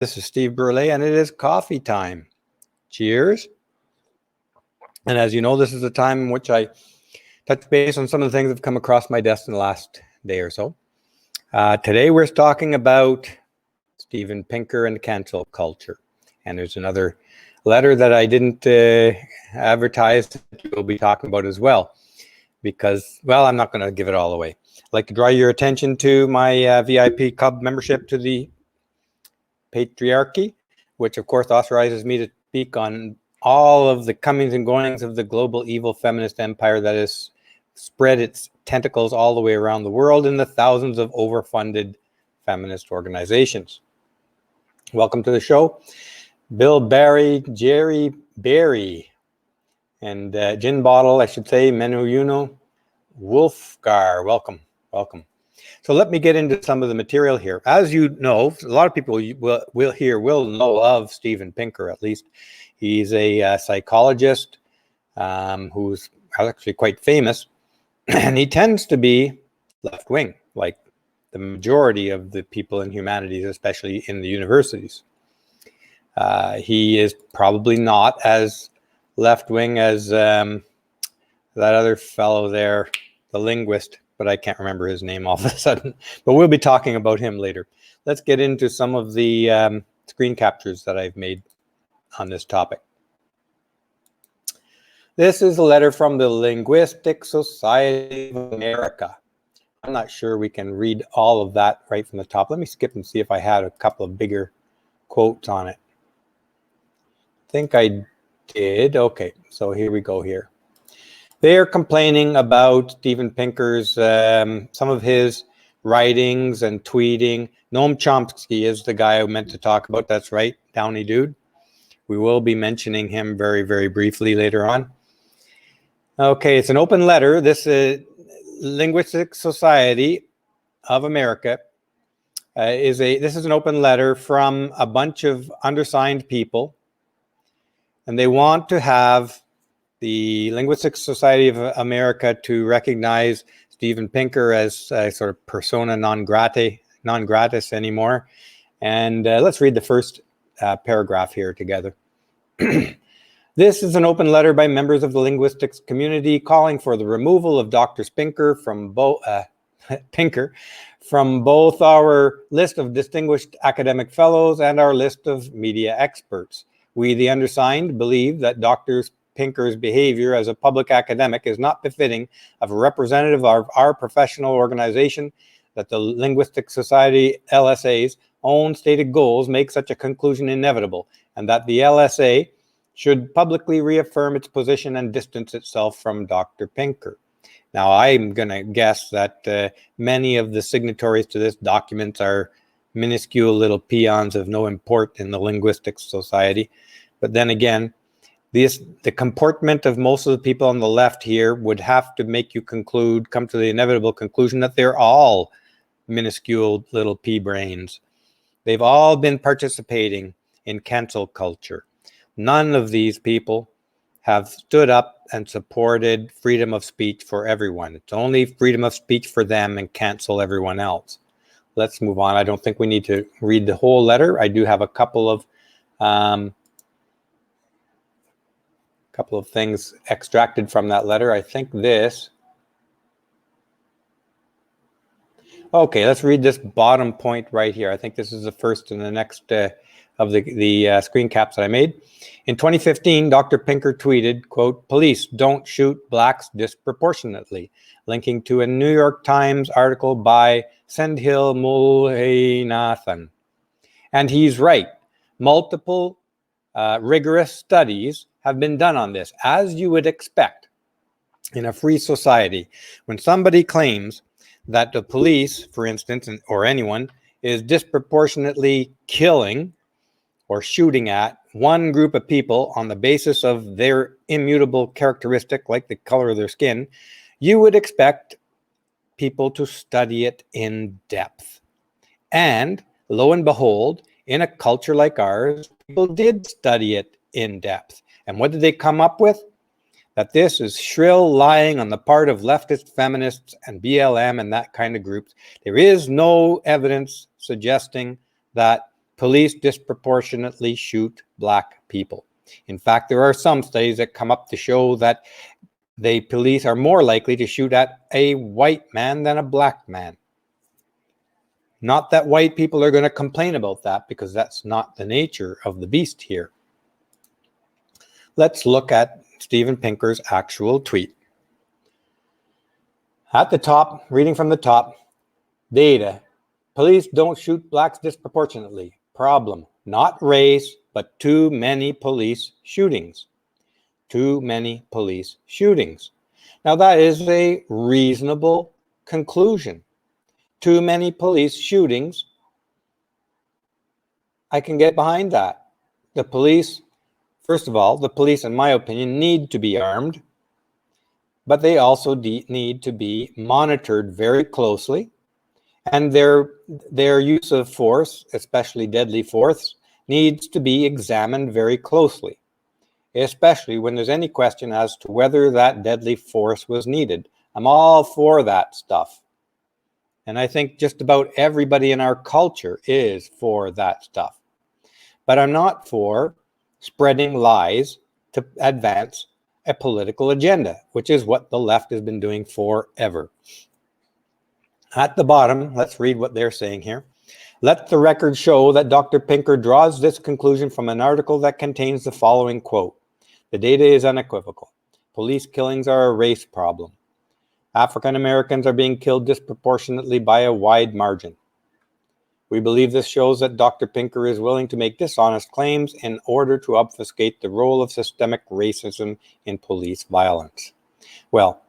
This is Steve Burley, and it is coffee time. Cheers. And as you know, this is the time in which I touch base on some of the things that have come across my desk in the last day or so. Today, we're talking about Steven Pinker and cancel culture. And there's another letter that I didn't advertise that we'll be talking about as well. Because, well, I'm not going to give it all away. I'd like to draw your attention to my VIP Club membership to the Patriarchy, which of course authorizes me to speak on all of the comings and goings of the global evil feminist empire that has spread its tentacles all the way around the world in the thousands of overfunded feminist organizations. Welcome to the show. Bill Barry, Jerry Barry, and Gin Bottle, I should say, Menuyuno, Wolfgar. Welcome. So let me get into some of the material here. As you know, a lot of people will know of Steven Pinker, at least. He's a psychologist who's actually quite famous, and he tends to be left-wing, like the majority of the people in humanities, especially in the universities. He is probably not as left-wing as that other fellow there, the linguist, but I can't remember his name all of a sudden. But we'll be talking about him later. Let's get into some of the screen captures that I've made on this topic. This is a letter from the Linguistic Society of America. I'm not sure we can read all of that right from the top. Let me skip and see if I had a couple of bigger quotes on it. I think I did. Okay, so here we go here. They're complaining about Steven Pinker's, some of his writings and tweeting. Noam Chomsky is the guy I meant to talk about. That's right, Downey Dude. We will be mentioning him very, very briefly later on. Okay, it's an open letter. This is Linguistic Society of America. This is an open letter from a bunch of undersigned people, and they want to have the Linguistic Society of America to recognize Steven Pinker as a sort of persona non gratis anymore. And let's read the first paragraph here together. This is an open letter by members of the linguistics community calling for the removal of Dr. Pinker from both our list of distinguished academic fellows and our list of media experts. We, the undersigned, believe that Dr. Pinker's behavior as a public academic is not befitting of a representative of our professional organization, that the Linguistic Society LSA's own stated goals make such a conclusion inevitable, and that the LSA should publicly reaffirm its position and distance itself from Dr. Pinker. Now, I'm going to guess that many of the signatories to this document are minuscule little peons of no import in the Linguistics Society. But then again, the comportment of most of the people on the left here would have to make you come to the inevitable conclusion that they're all minuscule little pea brains. They've all been participating in cancel culture. None of these people have stood up and supported freedom of speech for everyone. It's only freedom of speech for them and cancel everyone else. Let's move on. I don't think we need to read the whole letter. I do have a couple of things extracted from that letter. I think this. Okay, let's read this bottom point right here. I think this is the first in the next of the screen caps that I made. In 2015, Dr. Pinker tweeted, quote, "Police don't shoot blacks disproportionately," linking to a New York Times article by Sendhil Mullainathan. And he's right. Multiple rigorous studies have been done on this, as you would expect in a free society. When somebody claims that the police, for instance, or anyone, is disproportionately killing or shooting at one group of people on the basis of their immutable characteristic, like the color of their skin, you would expect people to study it in depth. And lo and behold, in a culture like ours, people did study it in depth. And what did they come up with? That this is shrill lying on the part of leftist feminists and BLM and that kind of groups. There is no evidence suggesting that police disproportionately shoot black people. In fact, there are some studies that come up to show that the police are more likely to shoot at a white man than a black man. Not that white people are going to complain about that, because that's not the nature of the beast here. Let's look at Steven Pinker's actual tweet. At the top, reading from the top, data. Police don't shoot blacks disproportionately. Problem, not race, but too many police shootings. Too many police shootings. Now that is a reasonable conclusion. Too many police shootings. I can get behind that. The police, first of all, the police, in my opinion, need to be armed, but they also need to be monitored very closely, and their use of force, especially deadly force, needs to be examined very closely, especially when there's any question as to whether that deadly force was needed. I'm all for that stuff. And I think just about everybody in our culture is for that stuff. But I'm not for spreading lies to advance a political agenda, which is what the left has been doing forever. At the bottom, let's read what they're saying here. Let the record show that Dr. Pinker draws this conclusion from an article that contains the following quote. The data is unequivocal. Police killings are a race problem. African Americans are being killed disproportionately by a wide margin. We believe this shows that Dr. Pinker is willing to make dishonest claims in order to obfuscate the role of systemic racism in police violence. Well,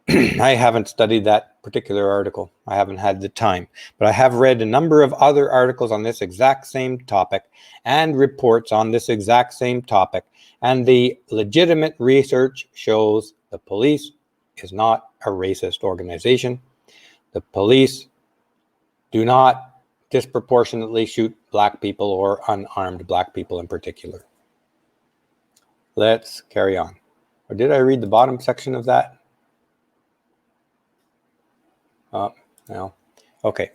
I haven't studied that particular article. I haven't had the time, but I have read a number of other articles on this exact same topic and reports on this exact same topic. And the legitimate research shows the police is not a racist organization. The police do not disproportionately shoot black people or unarmed black people in particular. Let's carry on. Or did I read the bottom section of that? No. Okay.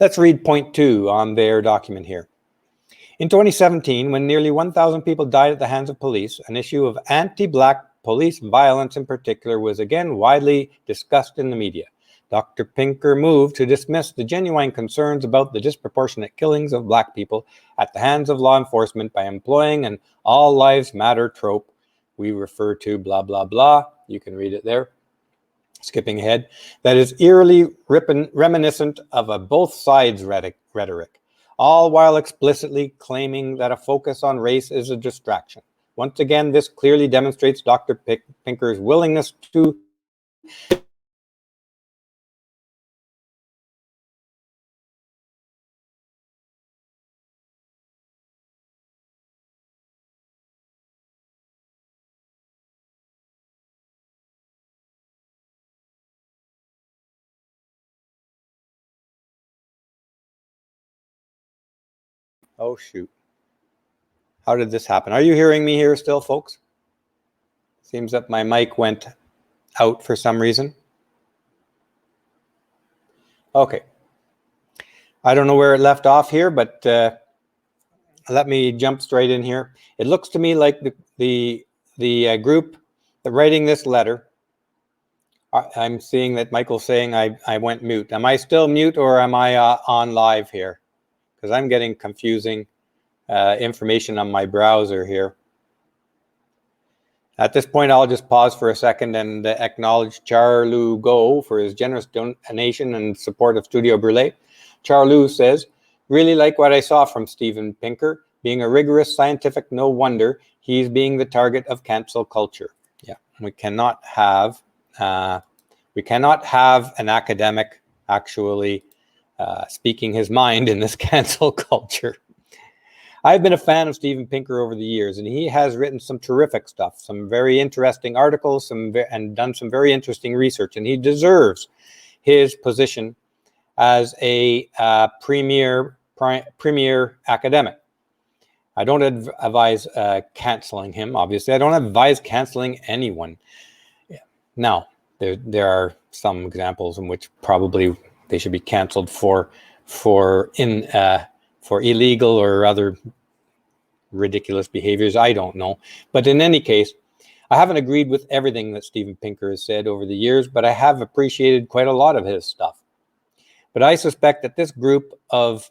Let's read point 2 on their document here. In 2017, when nearly 1,000 people died at the hands of police, an issue of anti-black police violence in particular was again widely discussed in the media. Dr. Pinker moved to dismiss the genuine concerns about the disproportionate killings of black people at the hands of law enforcement by employing an all lives matter trope. We refer to blah, blah, blah. You can read it there. Skipping ahead. That is eerily reminiscent of a both sides rhetoric, all while explicitly claiming that a focus on race is a distraction. Once again, this clearly demonstrates Dr. Pinker's willingness to Oh, shoot. How did this happen? Are you hearing me here still, folks? Seems that my mic went out for some reason. Okay. I don't know where it left off here, but let me jump straight in here. It looks to me like the group that writing this letter, I'm seeing that Michael's saying I went mute. Am I still mute or am I on live here? Because I'm getting confusing information on my browser here. At this point, I'll just pause for a second and acknowledge Charlu Go for his generous donation and support of Studio Brûlé. Charlu says, really like what I saw from Steven Pinker. Being a rigorous scientific, no wonder he's being the target of cancel culture. Yeah, we cannot have an academic actually speaking his mind in this cancel culture. I've been a fan of Steven Pinker over the years, and he has written some terrific stuff, some very interesting articles, and done some very interesting research, and he deserves his position as a premier academic. I don't advise canceling him, obviously. I don't advise canceling anyone. Now, there are some examples in which probably they should be canceled for for illegal or other ridiculous behaviors. I don't know. But in any case, I haven't agreed with everything that Steven Pinker has said over the years, but I have appreciated quite a lot of his stuff. But I suspect that this group of,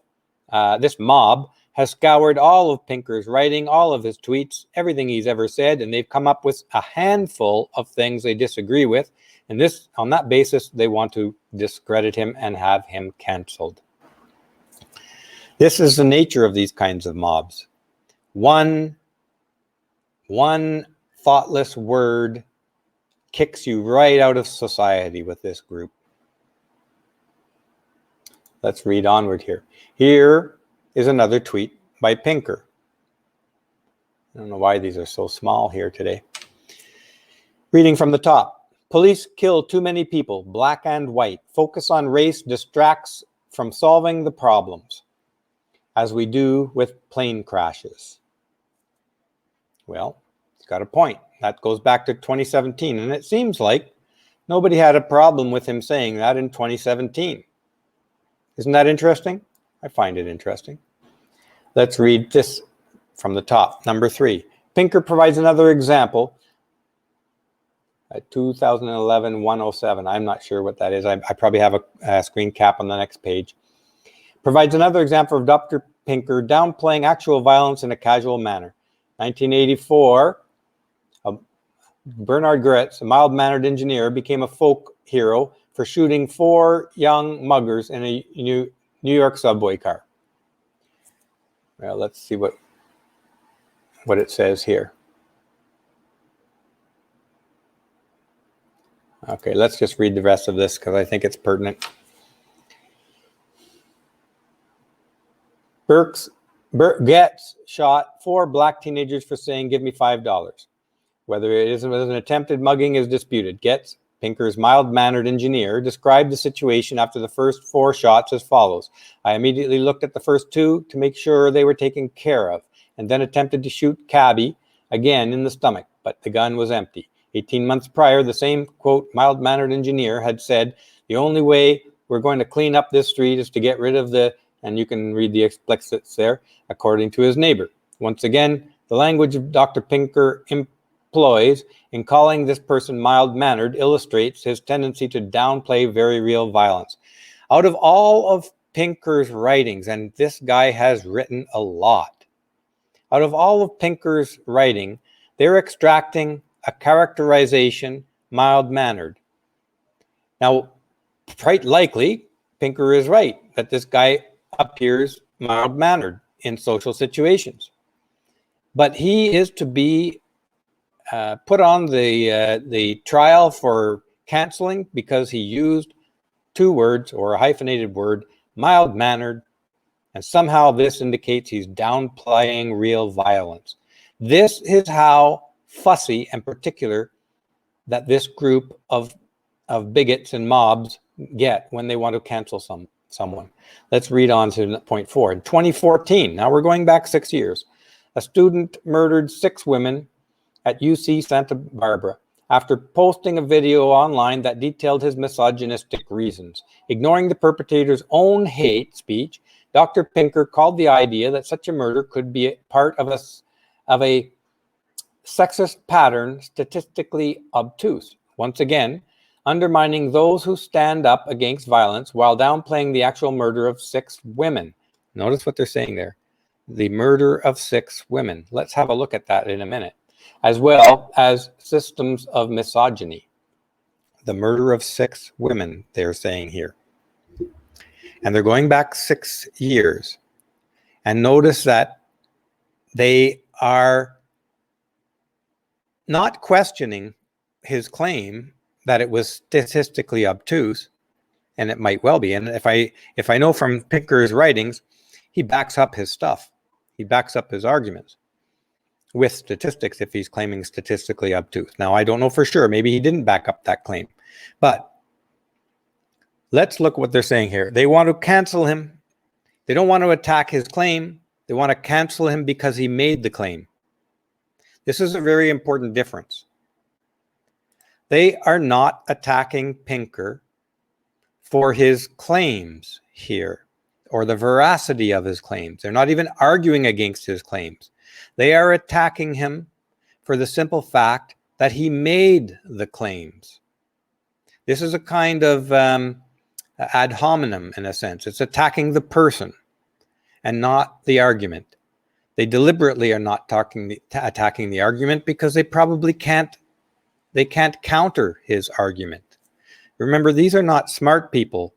this mob has scoured all of Pinker's writing, all of his tweets, everything he's ever said, and they've come up with a handful of things they disagree with. And this, on that basis, they want to discredit him and have him canceled. This is the nature of these kinds of mobs. One thoughtless word kicks you right out of society with this group. Let's read onward here. Here is another tweet by Pinker. I don't know why these are so small here today. Reading from the top. Police kill too many people, black and white. Focus on race distracts from solving the problems, as we do with plane crashes. Well, he's got a point. That goes back to 2017, and it seems like nobody had a problem with him saying that in 2017. Isn't that interesting? I find it interesting. Let's read this from the top. Number 3. Pinker provides another example. 2011-107. I'm not sure what that is. I probably have a screen cap on the next page. Provides another example of Dr. Pinker downplaying actual violence in a casual manner. 1984, Bernard Goretz, a mild-mannered engineer, became a folk hero for shooting 4 young muggers in a New York subway car. Well, let's see what it says here. Okay, let's just read the rest of this because I think it's pertinent. Getz shot 4 black teenagers for saying, "Give me $5." Whether it was an attempted mugging is disputed. Getz, Pinker's mild-mannered engineer, described the situation after the first 4 shots as follows. I immediately looked at the first 2 to make sure they were taken care of, and then attempted to shoot Cabby again in the stomach, but the gun was empty. 18 months prior, the same, quote, mild-mannered engineer had said, the only way we're going to clean up this street is to get rid of the, and you can read the explicits there, according to his neighbor. Once again, the language Dr. Pinker employs in calling this person mild-mannered illustrates his tendency to downplay very real violence. Out of all of Pinker's writings, and this guy has written a lot, out of all of Pinker's writing, they're extracting a characterization mild-mannered. Now, quite likely, Pinker is right that this guy appears mild-mannered in social situations. But he is to be put on the trial for canceling because he used 2 words or a hyphenated word, mild-mannered, and somehow this indicates he's downplaying real violence. This is how fussy and particular that this group of bigots and mobs get when they want to cancel someone. Let's read on to point 4. In 2014, now we're going back 6 years, a student murdered 6 women at UC Santa Barbara after posting a video online that detailed his misogynistic reasons. Ignoring the perpetrator's own hate speech, Dr. Pinker called the idea that such a murder could be part of a sexist pattern statistically obtuse. Once again, undermining those who stand up against violence while downplaying the actual murder of 6 women. Notice what they're saying there. The murder of 6 women. Let's have a look at that in a minute. As well as systems of misogyny. The murder of 6 women, they're saying here. And they're going back 6 years. And notice that they are not questioning his claim that it was statistically obtuse, and it might well be. And if I know from Pinker's writings, he backs up his stuff. He backs up his arguments with statistics if he's claiming statistically obtuse. Now, I don't know for sure. Maybe he didn't back up that claim. But let's look what they're saying here. They want to cancel him. They don't want to attack his claim. They want to cancel him because he made the claim. This is a very important difference. They are not attacking Pinker for his claims here, or the veracity of his claims. They're not even arguing against his claims. They are attacking him for the simple fact that he made the claims. This is a kind of ad hominem in a sense. It's attacking the person and not the argument. They deliberately are not attacking the argument because they probably can't counter his argument. Remember, these are not smart people.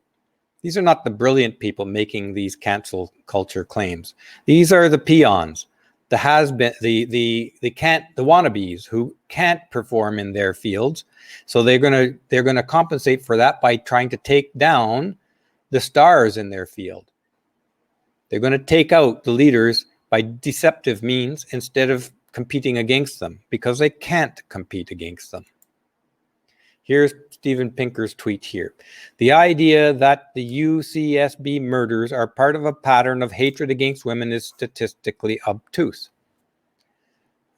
These are not the brilliant people making these cancel culture claims. These are the peons, the has-been, the wannabes who can't perform in their fields. So they're gonna compensate for that by trying to take down the stars in their field. They're going to take out the leaders by deceptive means instead of competing against them because they can't compete against them. Here's Steven Pinker's tweet here. The idea that the UCSB murders are part of a pattern of hatred against women is statistically obtuse.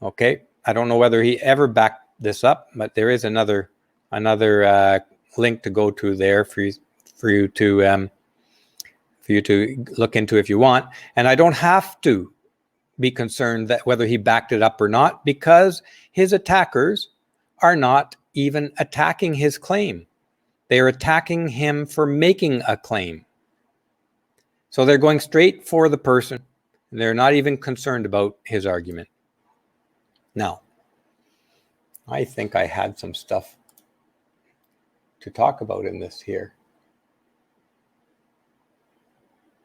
Okay, I don't know whether he ever backed this up, but there is another link to go to there for you to look into if you want. And I don't have to be concerned that whether he backed it up or not, because his attackers are not even attacking his claim. They're attacking him for making a claim. So they're going straight for the person. And they're not even concerned about his argument. Now, I think I had some stuff to talk about in this here.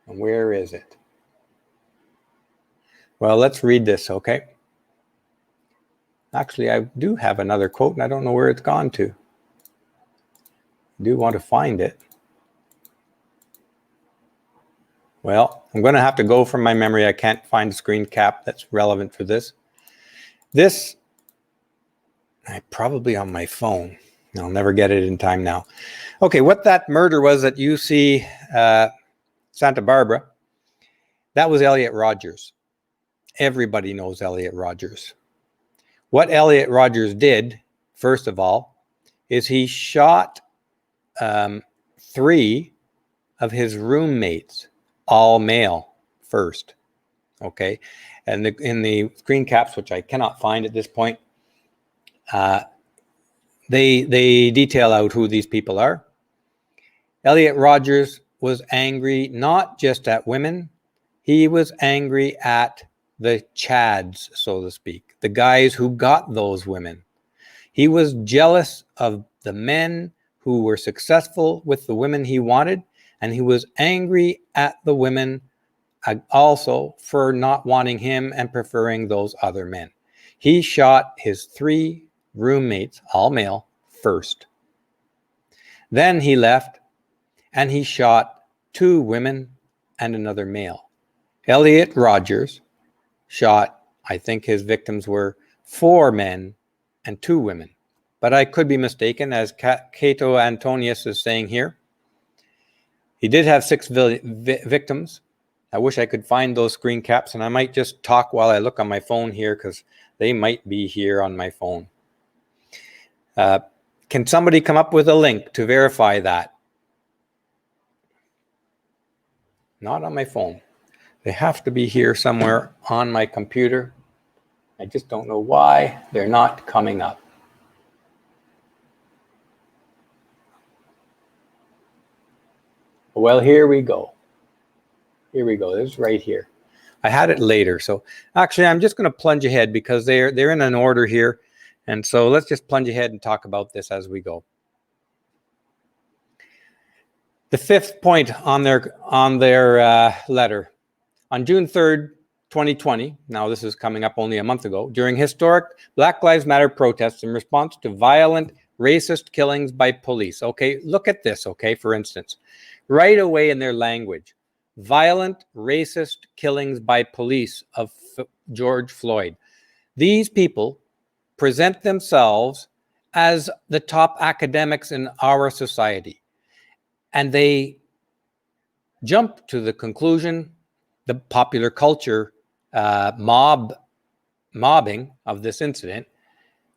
And where is it? Well, let's read this, okay? Actually, I do have another quote, and I don't know where it's gone to. I do want to find it. Well, I'm going to have to go from my memory. I can't find a screen cap that's relevant for this. This, I probably on my phone. I'll never get it in time now. Okay, what that murder was at UC Santa Barbara, that was Elliot Rodgers. Everybody knows Elliot Rodgers. What Elliot Rodgers did, first of all, is he shot 3 of his roommates, all male, first. Okay, and in the screen caps, which I cannot find at this point, they detail out who these people are. Elliot Rodgers was angry not just at women, he was angry at the chads, so to speak, the guys who got those women. He was jealous of the men who were successful with the women he wanted, and he was angry at the women also for not wanting him and preferring those other men. He shot his 3 roommates, all male, first. Then he left and he shot 2 women and another male. Elliot Rodgers shot, I think his victims were 4 men and 2 women. But I could be mistaken, as Cato Antonius is saying here. He did have 6 victims. I wish I could find those screen caps, and I might just talk while I look on my phone here because they might be here on my phone. Can somebody come up with a link to verify that? Not on my phone. They have to be here somewhere on my computer. I just don't know why they're not coming up. Well, here we go. Here we go. This is right here. I had it later. So actually, I'm just going to plunge ahead because they're in an order here. And so let's just plunge ahead and talk about this as we go. The 5th point on their letter. On June 3rd, 2020, now this is coming up only a month ago, during historic Black Lives Matter protests in response to violent racist killings by police. Okay, look at this, okay, for instance. Right away in their language, violent racist killings by police of George Floyd. These people present themselves as the top academics in our society. And they jump to the conclusion, the popular culture mobbing of this incident,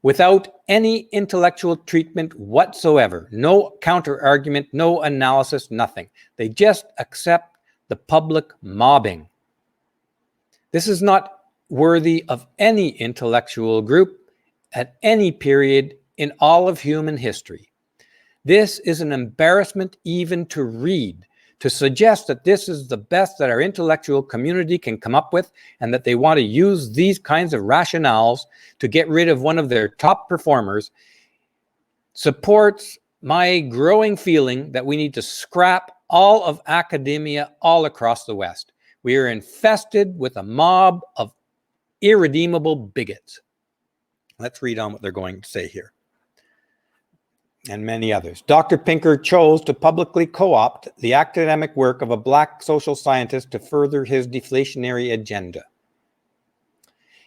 without any intellectual treatment whatsoever. No counter argument, no analysis, nothing. They just accept the public mobbing. This is not worthy of any intellectual group at any period in all of human history. This is an embarrassment even to read. To suggest that this is the best that our intellectual community can come up with and that they want to use these kinds of rationales to get rid of one of their top performers supports my growing feeling that we need to scrap all of academia all across the West. We are infested with a mob of irredeemable bigots. Let's read on what they're going to say here. And many others. Dr. Pinker chose to publicly co-opt the academic work of a Black social scientist to further his deflationary agenda.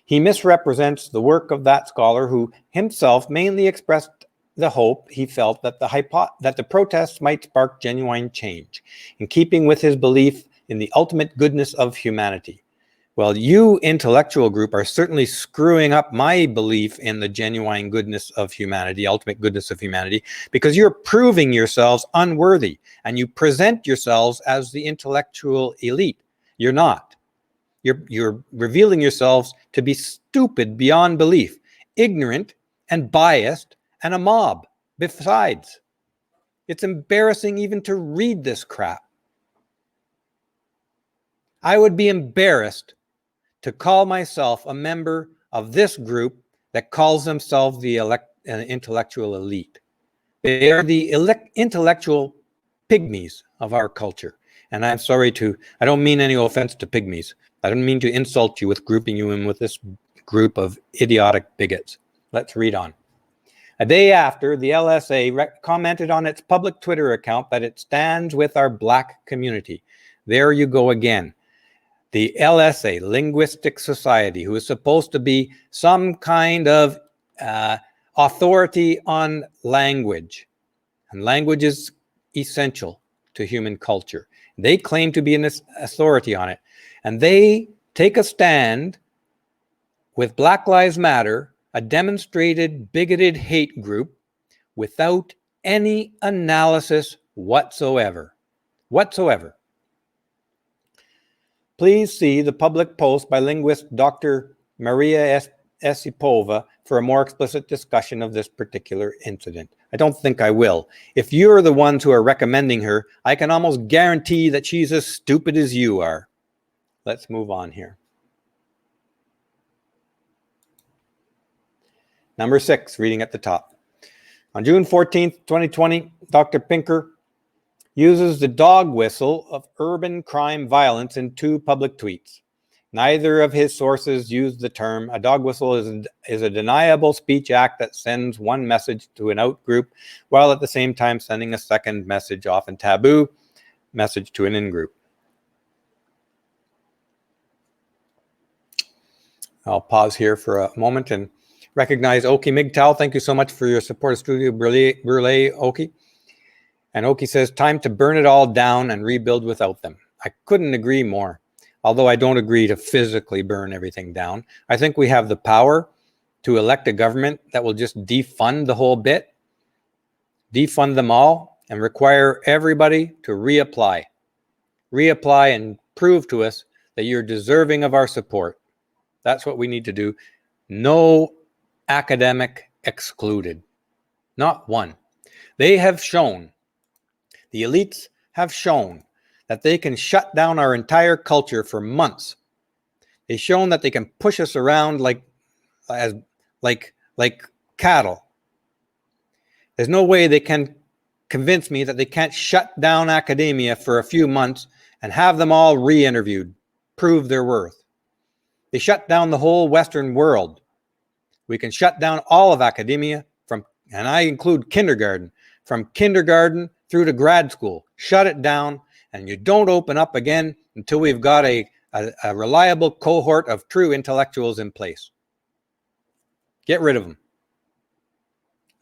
He misrepresents the work of that scholar who himself mainly expressed the hope he felt that the protests might spark genuine change, in keeping with his belief in the ultimate goodness of humanity. Well, you intellectual group are certainly screwing up my belief in the genuine goodness of humanity, ultimate goodness of humanity, because you're proving yourselves unworthy and you present yourselves as the intellectual elite. You're not. You're revealing yourselves to be stupid beyond belief, ignorant and biased, and a mob besides. It's embarrassing even to read this crap. I would be embarrassed to call myself a member of this group that calls themselves the intellectual elite. They are the intellectual pygmies of our culture. And I'm sorry I don't mean any offense to pygmies. I don't mean to insult you with grouping you in with this group of idiotic bigots. Let's read on. A day after, the LSA commented on its public Twitter account that it stands with our Black community. There you go again. The LSA, Linguistic Society, who is supposed to be some kind of authority on language. And language is essential to human culture. They claim to be an authority on it. And they take a stand with Black Lives Matter, a demonstrated bigoted hate group, without any analysis whatsoever. Please see the public post by linguist Dr. Maria Esipova for a more explicit discussion of this particular incident. I don't think I will. If you're the ones who are recommending her, I can almost guarantee that she's as stupid as you are. Let's move on here. Number 6, reading at the top. On June 14th, 2020, Dr. Pinker uses the dog whistle of urban crime violence in 2 public tweets. Neither of his sources used the term. A dog whistle is a deniable speech act that sends one message to an out group, while at the same time sending a second message, often taboo, message to an in group. I'll pause here for a moment and recognize Oki Migtal. Thank you so much for your support of Studio Brule, Oki. And Oki says, time to burn it all down and rebuild without them. I couldn't agree more. Although I don't agree to physically burn everything down. I think we have the power to elect a government that will just defund the whole bit, defund them all, and require everybody to reapply. Reapply and prove to us that you're deserving of our support. That's what we need to do. No academic excluded. Not one. They have shown, the elites have shown, that they can shut down our entire culture for months. They've shown that they can push us around like cattle. There's no way they can convince me that they can't shut down academia for a few months and have them all re-interviewed, prove their worth. They shut down the whole Western world. We can shut down all of academia and I include kindergarten, from kindergarten through to grad school. Shut it down, and you don't open up again until we've got a reliable cohort of true intellectuals in place. Get rid of them.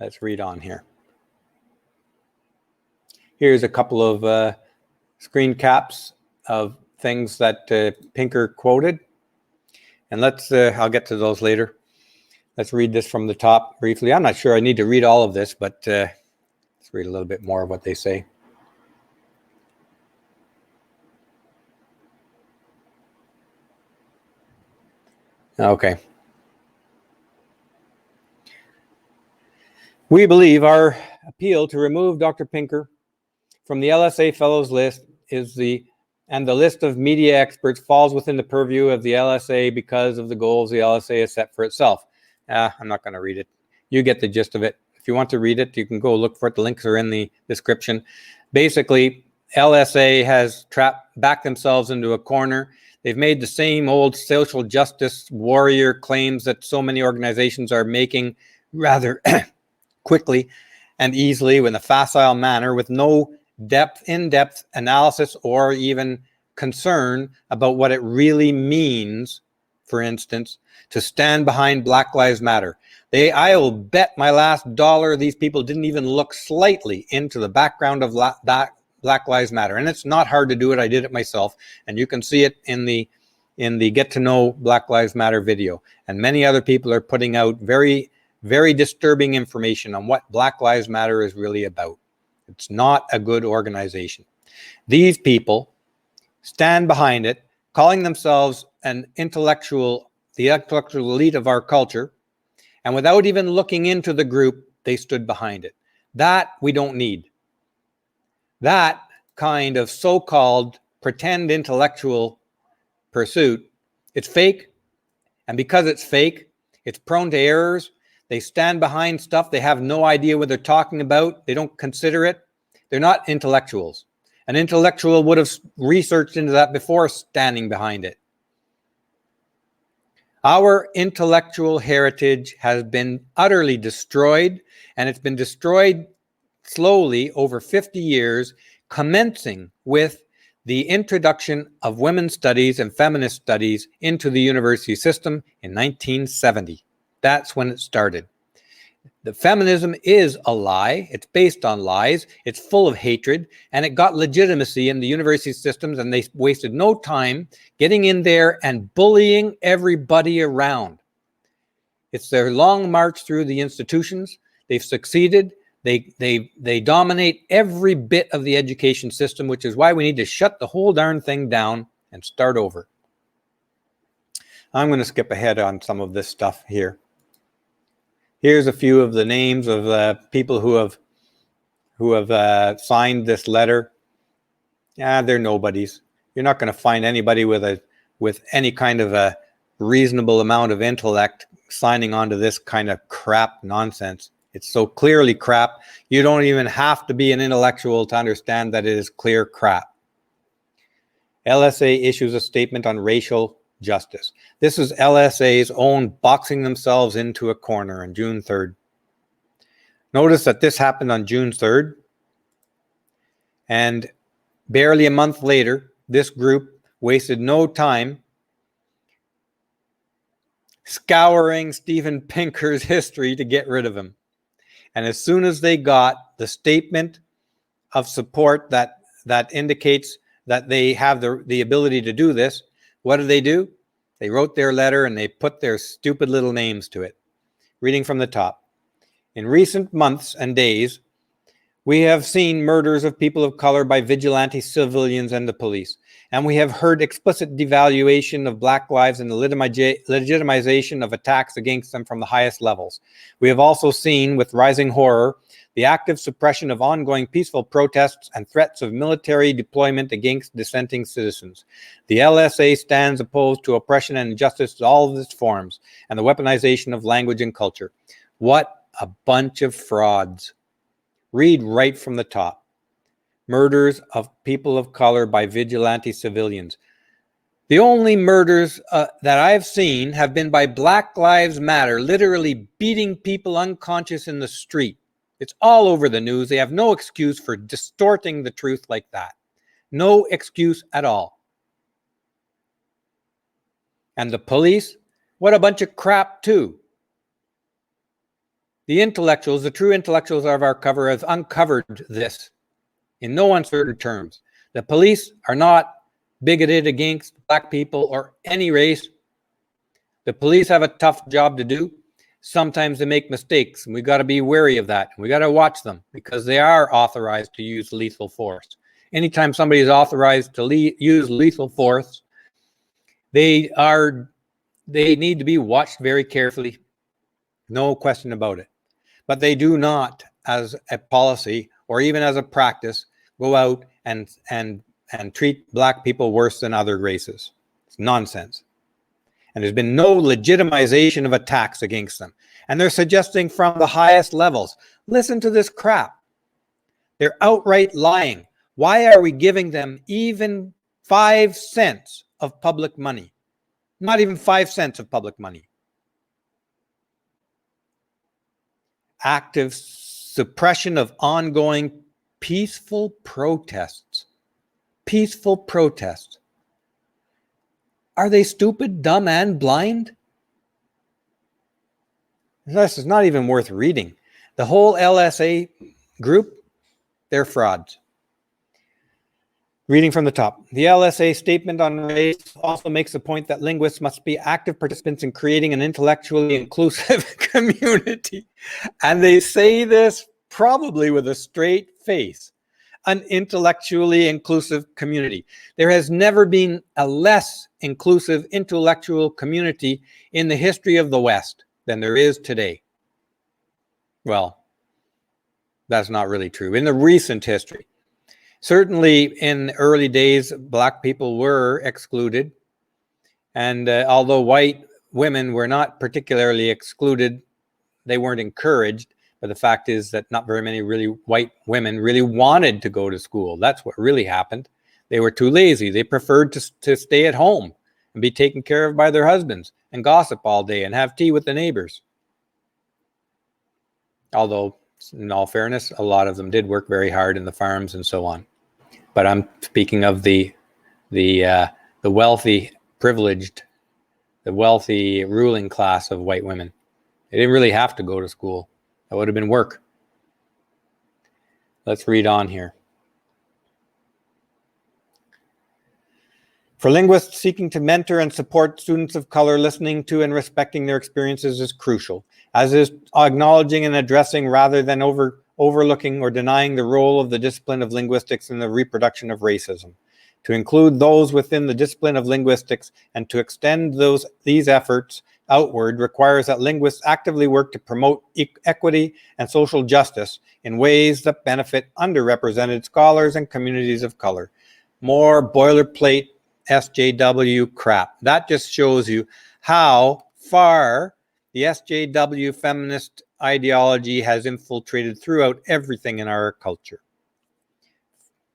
Let's read on here. Here's a couple of screen caps of things that Pinker quoted. And I'll get to those later. Let's read this from the top briefly. I'm not sure I need to read all of this, but let's read a little bit more of what they say. Okay. We believe our appeal to remove Dr. Pinker from the LSA Fellows list and the list of media experts falls within the purview of the LSA because of the goals the LSA has set for itself. I'm not going to read it. You get the gist of it. If you want to read it, you can go look for it. The links are in the description. Basically, LSA has backed themselves into a corner. They've made the same old social justice warrior claims that so many organizations are making rather quickly and easily in a facile manner with no in-depth analysis or even concern about what it really means, for instance, to stand behind Black Lives Matter. I will bet my last dollar these people didn't even look slightly into the background of Black Lives Matter. And it's not hard to do it. I did it myself. And you can see it in the Get to Know Black Lives Matter video. And many other people are putting out very, very disturbing information on what Black Lives Matter is really about. It's not a good organization. These people stand behind it, calling themselves the intellectual elite of our culture, and without even looking into the group, they stood behind it. That we don't need. That kind of so-called pretend intellectual pursuit, it's fake, and because it's fake, it's prone to errors. They stand behind stuff. They have no idea what they're talking about. They don't consider it. They're not intellectuals. An intellectual would have researched into that before standing behind it. Our intellectual heritage has been utterly destroyed, and it's been destroyed slowly over 50 years, commencing with the introduction of women's studies and feminist studies into the university system in 1970. That's when it started. The feminism is a lie. It's based on lies. It's full of hatred, and it got legitimacy in the university systems, and they wasted no time getting in there and bullying everybody around. It's their long march through the institutions. They've succeeded. They dominate every bit of the education system, which is why we need to shut the whole darn thing down and start over. I'm going to skip ahead on some of this stuff here. Here's a few of the names of people who have signed this letter. They're nobodies. You're not going to find anybody with any kind of a reasonable amount of intellect signing on to this kind of crap nonsense. It's so clearly crap. You don't even have to be an intellectual to understand that it is clear crap. LSA issues a statement on racial justice. This is LSA's own boxing themselves into a corner on June 3rd. Notice that this happened on June 3rd. And barely a month later, this group wasted no time scouring Steven Pinker's history to get rid of him. And as soon as they got the statement of support that indicates that they have the ability to do this, what do? They wrote their letter and they put their stupid little names to it. Reading from the top. In recent months and days, we have seen murders of people of color by vigilante civilians and the police. And we have heard explicit devaluation of Black lives and the legitimization of attacks against them from the highest levels. We have also seen, with rising horror, the active suppression of ongoing peaceful protests and threats of military deployment against dissenting citizens. The LSA stands opposed to oppression and injustice in all of its forms and the weaponization of language and culture. What a bunch of frauds. Read right from the top. Murders of people of color by vigilante civilians. The only murders that I've seen have been by Black Lives Matter, literally beating people unconscious in the street. It's all over the news. They have no excuse for distorting the truth like that. No excuse at all. And the police? What a bunch of crap too. The intellectuals, the true intellectuals of our cover, have uncovered this in no uncertain terms. The police are not bigoted against Black people or any race. The police have a tough job to do. Sometimes they make mistakes, and we got to be wary of that. We got to watch them because they are authorized to use lethal force. Anytime somebody is authorized to use lethal force, they are They need to be watched very carefully. No question about it. But they do not, as a policy or even as a practice, go out and treat black people worse than other races. It's nonsense. And there's been no legitimization of attacks against them. And they're suggesting from the highest levels, listen to this crap. They're outright lying. Why are we giving them even 5 cents of public money? Not even 5 cents of public money. Active suppression of ongoing peaceful protests. Peaceful protests. Are they stupid, dumb, and blind? This is not even worth reading. The whole LSA group, they're frauds. Reading from the top. The LSA statement on race also makes the point that linguists must be active participants in creating an intellectually inclusive community. And they say this probably with a straight face. An intellectually inclusive community. There has never been a less inclusive intellectual community in the history of the West than there is today. Well, that's not really true. In the recent history, certainly in early days, black people were excluded. And although white women were not particularly excluded, they weren't encouraged. But the fact is that not very many really white women really wanted to go to school. That's what really happened. They were too lazy. They preferred to stay at home and be taken care of by their husbands and gossip all day and have tea with the neighbors. Although, in all fairness, a lot of them did work very hard in the farms and so on. But I'm speaking of the wealthy, privileged, the wealthy ruling class of white women. They didn't really have to go to school. That would have been work. Let's read on here. For linguists seeking to mentor and support students of color, listening to and respecting their experiences is crucial, as is acknowledging and addressing rather than overlooking or denying the role of the discipline of linguistics in the reproduction of racism. To include those within the discipline of linguistics and to extend these efforts outward requires that linguists actively work to promote equity and social justice in ways that benefit underrepresented scholars and communities of color. More boilerplate SJW crap. That just shows you how far the SJW feminist ideology has infiltrated throughout everything in our culture.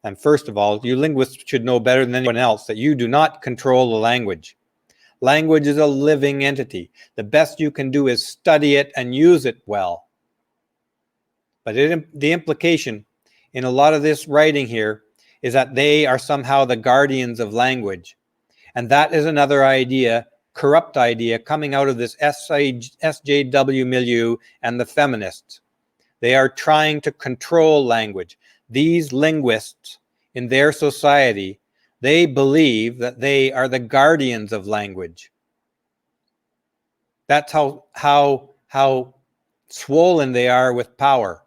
And first of all, you linguists should know better than anyone else that you do not control the language. Language is a living entity. The best you can do is study it and use it well. But the implication in a lot of this writing here is that they are somehow the guardians of language. And that is another idea, corrupt idea, coming out of this SJW milieu and the feminists. They are trying to control language. These linguists in their society, they believe that they are the guardians of language. That's how swollen they are with power,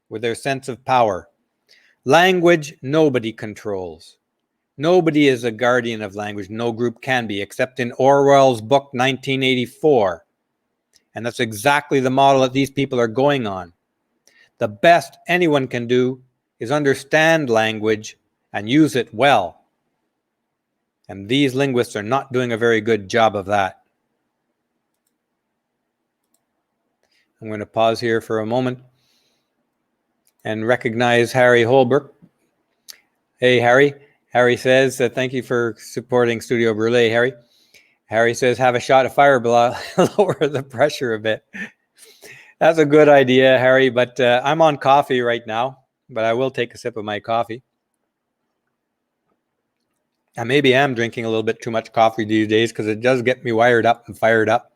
with their sense of power. Language, nobody controls. Nobody is a guardian of language. No group can be, except in Orwell's book, 1984. And that's exactly the model that these people are going on. The best anyone can do is understand language and use it well. And these linguists are not doing a very good job of that. I'm going to pause here for a moment and recognize Harry Holbrook. Hey, Harry. Harry says, thank you for supporting Studio Brûlé, Harry. Harry says, have a shot of Fireball, lower the pressure a bit. That's a good idea, Harry, but I'm on coffee right now, but I will take a sip of my coffee. I maybe am drinking a little bit too much coffee these days because it does get me wired up and fired up.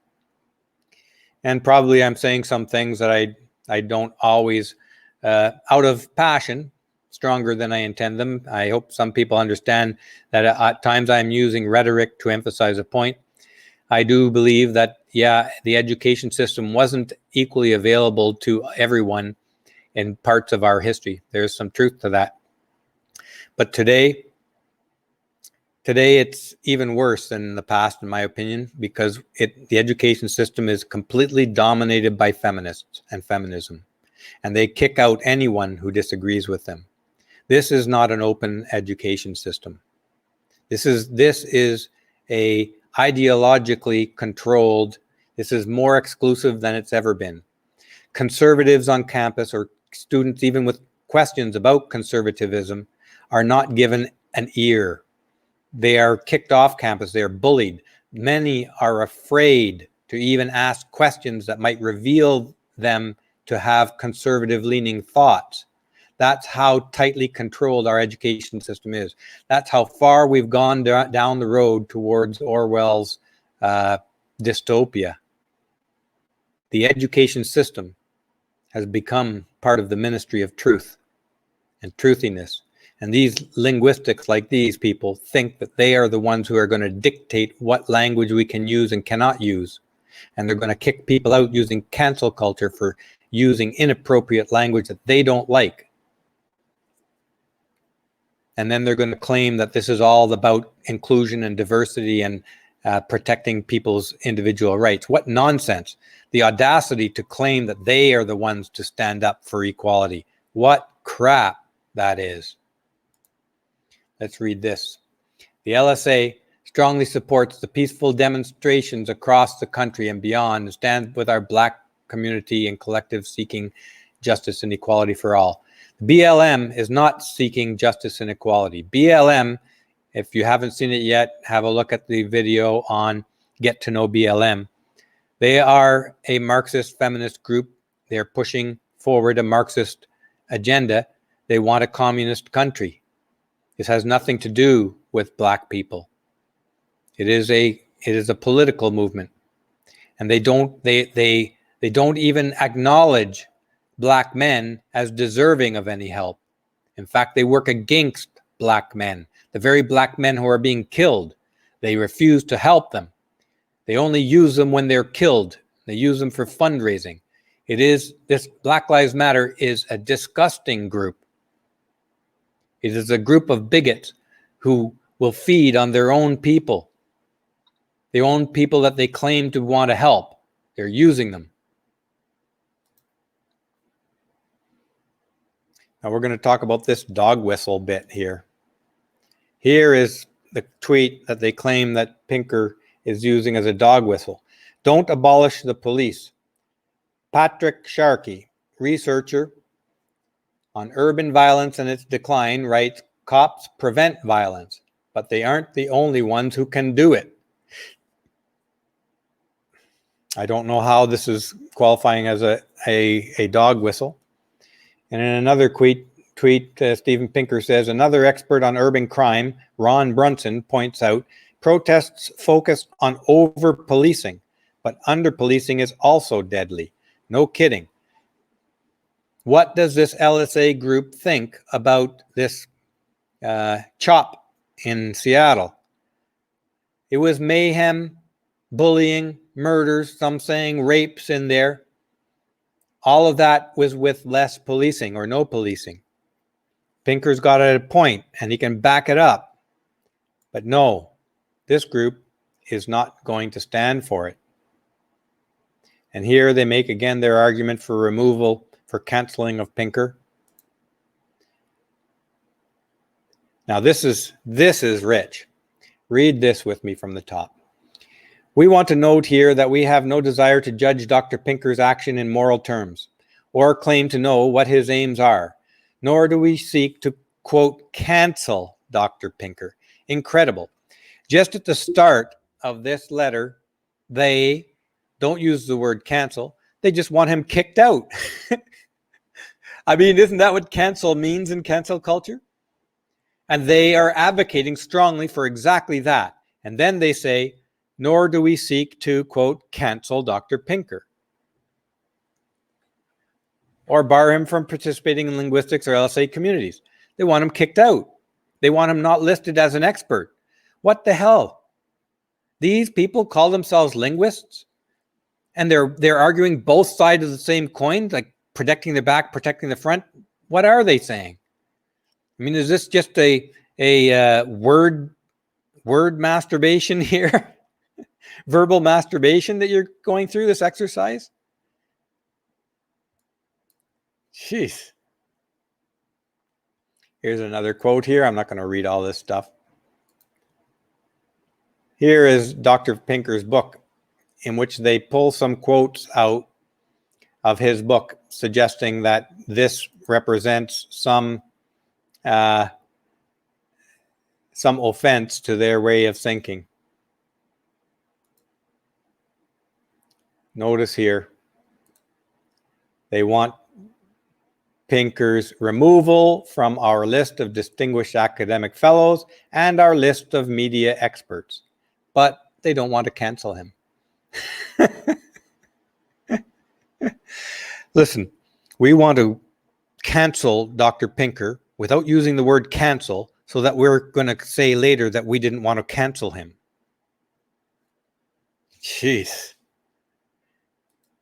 And probably I'm saying some things that I don't always, out of passion, stronger than I intend them. I hope some people understand that at times I'm using rhetoric to emphasize a point. I do believe that, yeah, the education system wasn't equally available to everyone in parts of our history. There's some truth to that. But today, Today, it's even worse than in the past, in my opinion, because the education system is completely dominated by feminists and feminism, and they kick out anyone who disagrees with them. This is not an open education system. This is a ideologically controlled. This is more exclusive than it's ever been. Conservatives on campus, or students even with questions about conservatism, are not given an ear. They are kicked off campus. They are bullied. Many are afraid to even ask questions that might reveal them to have conservative-leaning thoughts. That's how tightly controlled our education system is. That's how far we've gone down the road towards Orwell's dystopia. The education system has become part of the ministry of truth and truthiness. And these linguistics, like these people, think that they are the ones who are going to dictate what language we can use and cannot use. And they're going to kick people out using cancel culture for using inappropriate language that they don't like. And then they're going to claim that this is all about inclusion and diversity and protecting people's individual rights. What nonsense. The audacity to claim that they are the ones to stand up for equality. What crap that is. Let's read this. The LSA strongly supports the peaceful demonstrations across the country and beyond, and stands with our Black community and collective seeking justice and equality for all. BLM is not seeking justice and equality. BLM, if you haven't seen it yet, have a look at the video on Get to Know BLM. They are a Marxist feminist group. They're pushing forward a Marxist agenda. They want a communist country. This has nothing to do with Black people. It is a political movement, and they don't even acknowledge Black men as deserving of any help. In fact, they work against Black men, the very Black men who are being killed. They refuse to help them. They only use them when they're killed. They use them for fundraising. This Black Lives Matter is a disgusting group. It is a group of bigots who will feed on their own people. Their own people that they claim to want to help. They're using them. Now we're going to talk about this dog whistle bit here. Here is the tweet that they claim that Pinker is using as a dog whistle. Don't abolish the police. Patrick Sharkey, researcher on urban violence and its decline, writes, cops prevent violence, but they aren't the only ones who can do it. I don't know how this is qualifying as a dog whistle. And in another tweet, Steven Pinker says, another expert on urban crime, Ron Brunson, points out, protests focus on over-policing, but under-policing is also deadly. No kidding. What does this LSA group think about this CHOP in Seattle? It was mayhem, bullying, murders, some saying rapes in there. All of that was with less policing or no policing. Pinker's got a point, and he can back it up. But no, this group is not going to stand for it. And here they make again their argument for removal, for canceling of Pinker. Now this is rich. Read this with me from the top. We want to note here that we have no desire to judge Dr. Pinker's action in moral terms, or claim to know what his aims are, nor do we seek to, quote, cancel Dr. Pinker. Incredible. Just at the start of this letter, they don't use the word cancel. They just want him kicked out. I mean, isn't that what cancel means in cancel culture? And they are advocating strongly for exactly that. And then they say, nor do we seek to, quote, cancel Dr. Pinker, or bar him from participating in linguistics or LSA communities. They want him kicked out. They want him not listed as an expert. What the hell? These people call themselves linguists, and they're arguing both sides of the same coin, like protecting the back, protecting the front. What are they saying? I mean, is this just a word word masturbation here? Verbal masturbation that you're going through this exercise? Jeez. Here's another quote here. I'm not going to read all this stuff. Here is Dr. Pinker's book, in which they pull some quotes out of his book, suggesting that this represents some offense to their way of thinking. Notice here, they want Pinker's removal from our list of distinguished academic fellows and our list of media experts, but they don't want to cancel him. Listen, we want to cancel Dr. Pinker without using the word cancel, so that we're going to say later that we didn't want to cancel him. Jeez.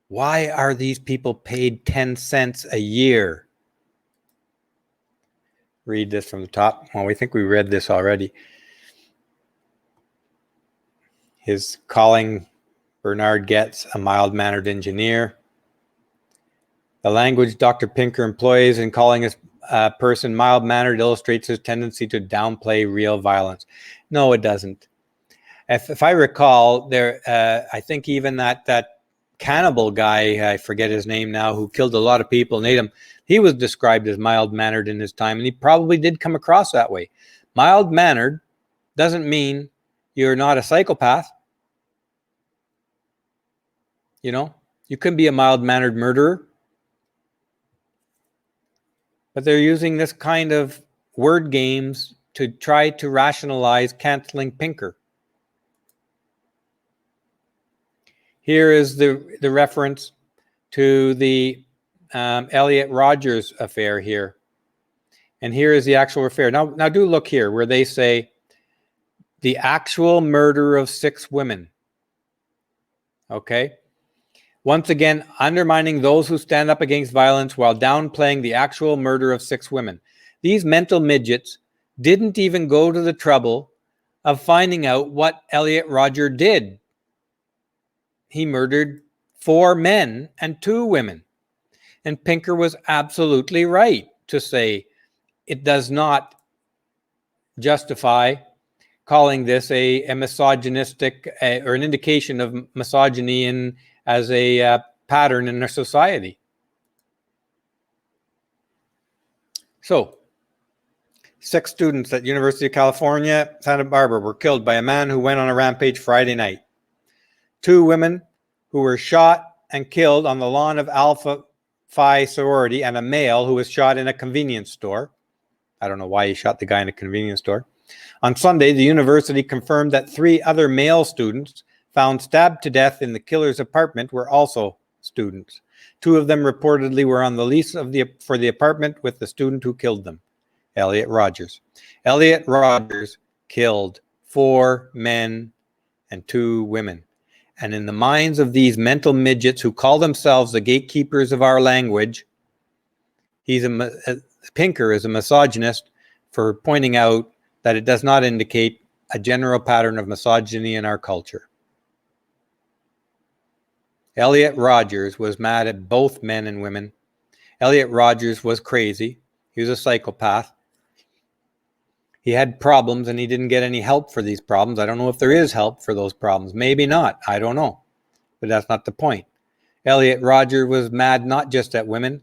Why are these people paid 10 cents a year? Read this from the top. Well, we think we read this already. His calling Bernard Getz a mild-mannered engineer. The language Dr. Pinker employs in calling a person mild-mannered illustrates his tendency to downplay real violence. No, it doesn't. If I recall, I think even that cannibal guy, I forget his name now, who killed a lot of people and ate them, he was described as mild-mannered in his time, and he probably did come across that way. Mild-mannered doesn't mean you're not a psychopath. You know, you can be a mild-mannered murderer. But they're using this kind of word games to try to rationalize canceling Pinker. Here is the reference to the Elliot Rogers affair here. And here is the actual affair. Now do look here where they say the actual murder of 6 women. Okay? Once again, undermining those who stand up against violence while downplaying the actual murder of 6 women. These mental midgets didn't even go to the trouble of finding out what Elliot Rodger did. He murdered 4 men and 2 women. And Pinker was absolutely right to say it does not justify calling this a misogynistic or an indication of misogyny as a pattern in our society. So, 6 students at University of California, Santa Barbara were killed by a man who went on a rampage Friday night. 2 women who were shot and killed on the lawn of Alpha Phi sorority, and a male who was shot in a convenience store. I don't know why he shot the guy in a convenience store. On Sunday, the university confirmed that 3 other male students found stabbed to death in the killer's apartment were also students. 2 of them reportedly were on the lease for the apartment with the student who killed them, Elliot Rogers. Elliot Rogers killed 4 men and 2 women. And in the minds of these mental midgets who call themselves the gatekeepers of our language, Pinker is a misogynist for pointing out that it does not indicate a general pattern of misogyny in our culture. Elliot Rogers was mad at both men and women. Elliot Rogers was crazy. He was a psychopath. He had problems and he didn't get any help for these problems. I don't know if there is help for those problems. Maybe not. I don't know. But that's not the point. Elliot Rogers was mad not just at women.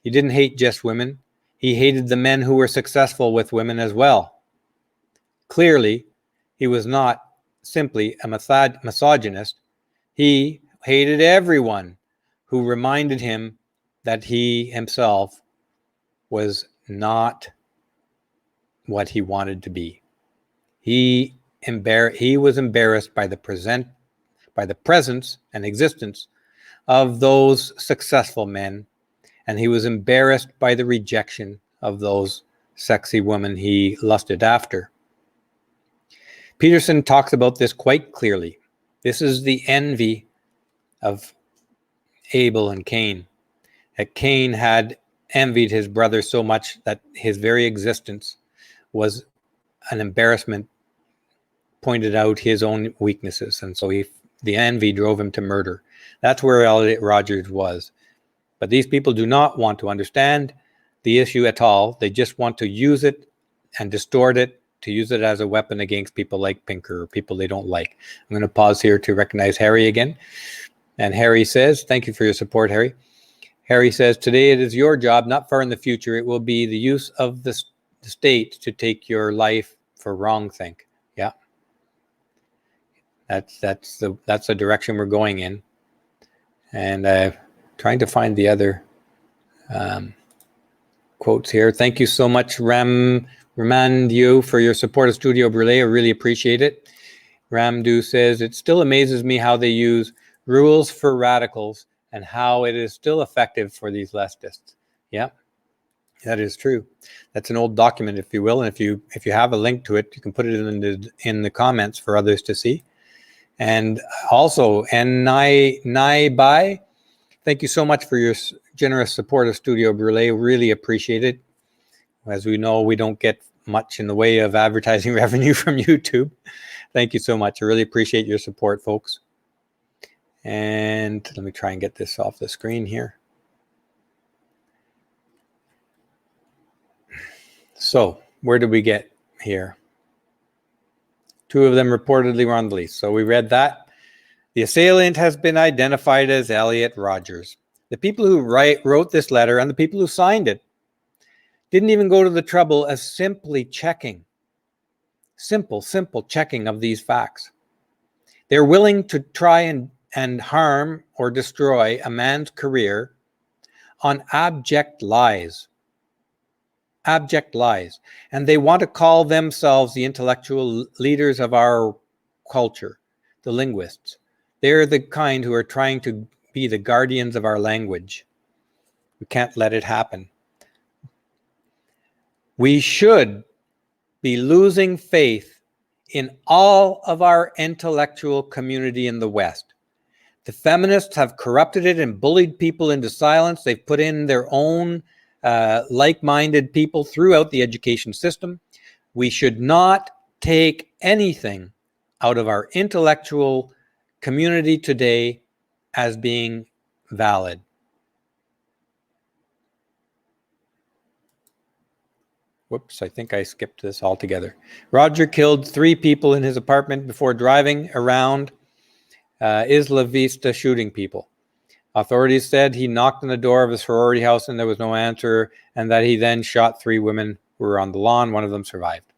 He didn't hate just women. He hated the men who were successful with women as well. Clearly, he was not simply a misogynist. He hated everyone who reminded him that he himself was not what he wanted to be. He was embarrassed by the presence and existence of those successful men, and he was embarrassed by the rejection of those sexy women he lusted after. Peterson talks about this quite clearly. This is the envy of Abel and Cain. That Cain had envied his brother so much that his very existence was an embarrassment pointed out his own weaknesses, and so the envy drove him to murder. That's where Elliot Rogers was. But these people do not want to understand the issue at all. They just want to use it and distort it, to use it as a weapon against people like Pinker or people they don't like. I'm going to pause here to recognize Harry again. And Harry says, thank you for your support, Harry. Harry says, today it is your job, not far in the future. It will be the use of the state to take your life for wrongthink. Yeah. That's the direction we're going in. And trying to find the other quotes here. Thank you so much, Ramandu, for your support of Studio Brûlé. I really appreciate it. Ramdu says, it still amazes me how they use rules for radicals and how it is still effective for these leftists. Yeah, that is true. That's an old document, if you will. And if you have a link to it, you can put it in the comments for others to see. And also, Nai Bai, thank you so much for your generous support of Studio Brûlé. Really appreciate it. As we know, we don't get much in the way of advertising revenue from YouTube. Thank you so much. I really appreciate your support, folks. And let me try and get this off the screen here. So, where did we get here? 2 of them reportedly were on the list. So we read that. The assailant has been identified as Elliot Rogers. The people who wrote this letter and the people who signed it didn't even go to the trouble of simply checking. Simple checking of these facts. They're willing to try and harm or destroy a man's career on abject lies. Abject lies. And they want to call themselves the intellectual leaders of our culture, the linguists. They're the kind who are trying to be the guardians of our language. We can't let it happen. We should be losing faith in all of our intellectual community in the West. The feminists have corrupted it and bullied people into silence. They've put in their own like-minded people throughout the education system. We should not take anything out of our intellectual community today as being valid. Whoops, I think I skipped this altogether. Roger killed 3 people in his apartment before driving around Isla Vista shooting people. Authorities said he knocked on the door of a sorority house and there was no answer, and that he then shot 3 women who were on the lawn. One of them survived.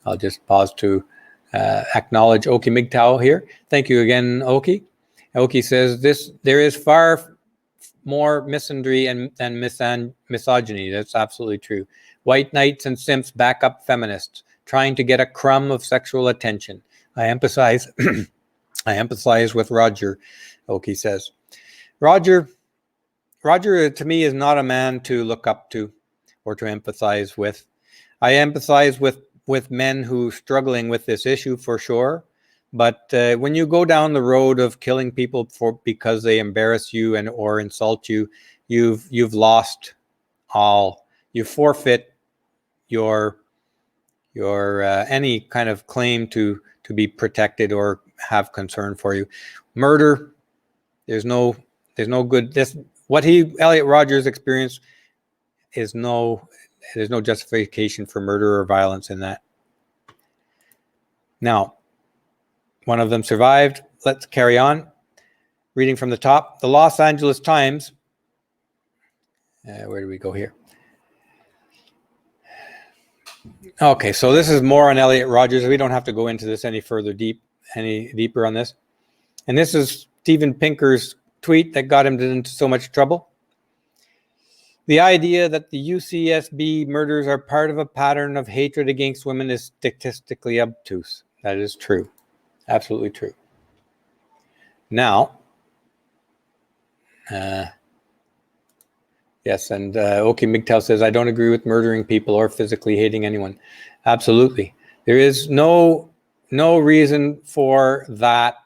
I'll just pause to acknowledge Oki Migtao here. Thank you again, Oki. Oki says, there is far more misandry and misogyny. That's absolutely true. White knights and simps back up feminists, trying to get a crumb of sexual attention. I empathize with Roger, Oki says. Roger to me is not a man to look up to or to empathize with. I empathize with men who are struggling with this issue for sure. But when you go down the road of killing people because they embarrass you or insult you, you've lost all. You forfeit your any kind of claim to be protected or have concern for you. Murder, there's no good. Elliot Rogers experienced there's no justification for murder or violence in that. Now, one of them survived. Let's carry on. Reading from the top, the Los Angeles Times. Where do we go here? Okay, so this is more on Elliot Rogers. We don't have to go into this any deeper on this. And this is Steven Pinker's tweet that got him into so much trouble. The idea that the UCSB murders are part of a pattern of hatred against women is statistically obtuse. That is true. Absolutely true. Now, yes, and Oki Migtao says, I don't agree with murdering people or physically hating anyone. Absolutely. There is no reason for that.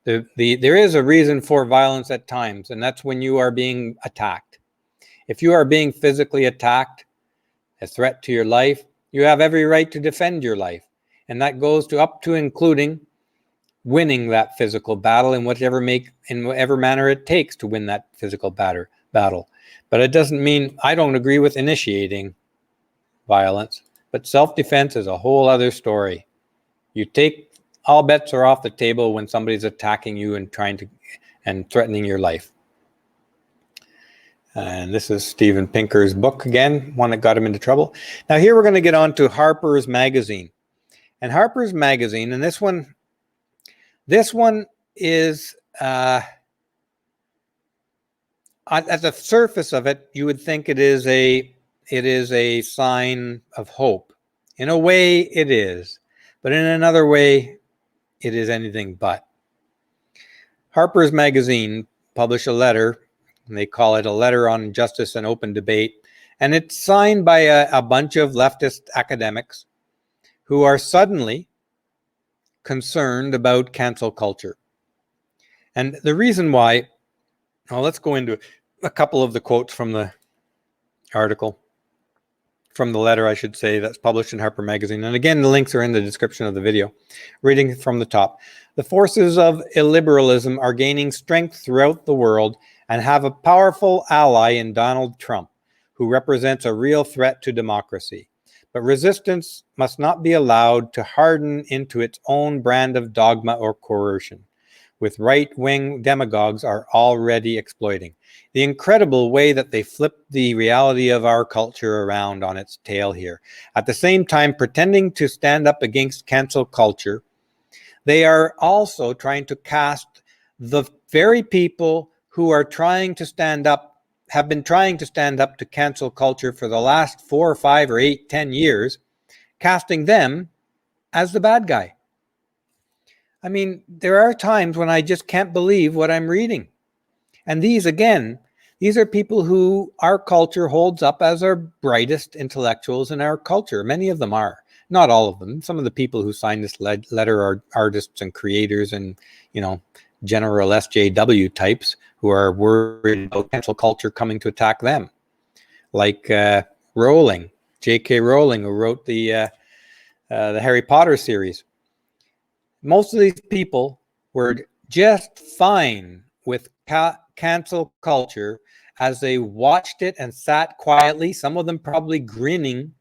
There is a reason for violence at times, and that's when you are being attacked. If you are being physically attacked, a threat to your life, you have every right to defend your life. And that goes to up to including winning that physical battle in whatever manner it takes to win that physical battle. But it doesn't mean I don't agree with initiating violence, but self-defense is a whole other story. All bets are off the table when somebody's attacking you and threatening your life. And this is Steven Pinker's book again, one that got him into trouble. Now here we're going to get on to Harper's Magazine. And Harper's Magazine, and this one is, at the surface of it, you would think it is a sign of hope. In a way, it is. But in another way, it is anything but. Harper's Magazine published a letter, and they call it a letter on justice and open debate. And it's signed by a bunch of leftist academics who are suddenly concerned about cancel culture. And the reason why, let's go into a couple of the quotes from the article, from the letter, I should say, that's published in Harper Magazine. And again, the links are in the description of the video. Reading from the top. The forces of illiberalism are gaining strength throughout the world and have a powerful ally in Donald Trump, who represents a real threat to democracy. But resistance must not be allowed to harden into its own brand of dogma or coercion, with right-wing demagogues are already exploiting. The incredible way that they flip the reality of our culture around on its tail here. At the same time, pretending to stand up against cancel culture, they are also trying to cast the very people who are trying to stand up, have been trying to stand up to cancel culture for the last 4 or 5 or 8, 10 years, casting them as the bad guy. I mean, there are times when I just can't believe what I'm reading. And these are people who our culture holds up as our brightest intellectuals in our culture. Many of them are. Not all of them. Some of the people who signed this letter are artists and creators and, general SJW types who are worried about cancel culture coming to attack them. Like Rowling, J.K. Rowling, who wrote the Harry Potter series. Most of these people were just fine with cancel culture as they watched it and sat quietly, some of them probably grinning,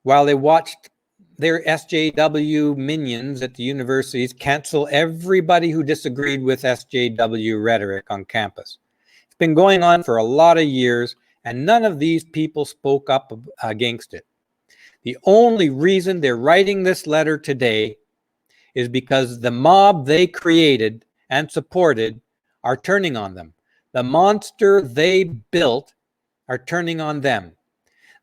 while they watched their SJW minions at the universities cancel everybody who disagreed with SJW rhetoric on campus. It's been going on for a lot of years, and none of these people spoke up against it. The only reason they're writing this letter today is because the mob they created and supported are turning on them. The monster they built are turning on them.